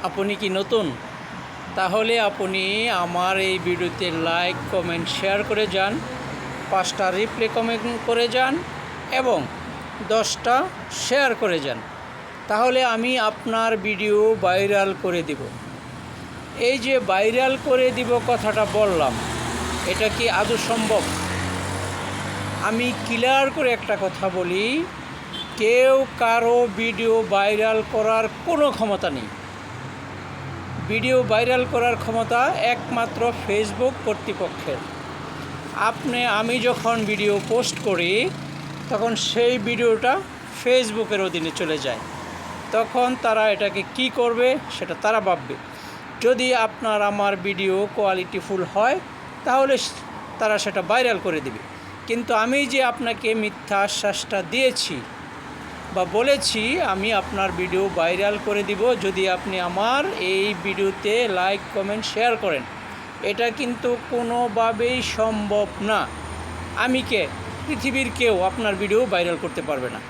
আপনি কি নতুন? তাহলে আপনি আমার এই ভিডিওতে লাইক, কমেন্ট, শেয়ার করে যান, 5টা রিপ্লে কমেন্ট করে যান এবং 10টা শেয়ার করে যান। তাহলে আমি আপনার ভিডিও ভাইরাল করে দিব। এই যে ভাইরাল করে দিব কথাটা বললাম, এটা কি আদৌ সম্ভব? আমি ক্লিয়ার করে একটা কথা বলি, কেউ কারো ভিডিও ভাইরাল করার কোনো ক্ষমতা নেই। ভিডিও ভাইরাল করার ক্ষমতা একমাত্র ফেসবুক কর্তৃপক্ষের। আমি যখন ভিডিও পোস্ট করি তখন সেই ভিডিওটা ফেসবুকের অধীনে চলে যায়, তখন তারা এটাকে কি করবে সেটা তারা ভাববে। যদি আমার ভিডিও কোয়ালিটিফুল হয় তাহলে তারা সেটা ভাইরাল করে দেবে। কিন্তু আমি যে আপনাকে মিথ্যা আশ্বাসটা দিয়েছি বা বলেছি আমি আপনার ভিডিও ভাইরাল করে দিব যদি আপনি আমার এই ভিডিওতে লাইক, কমেন্ট, শেয়ার করেন, এটা কিন্তু কোনোভাবেই সম্ভব না। পৃথিবীর কেউ আপনার ভিডিও ভাইরাল করতে পারবে না।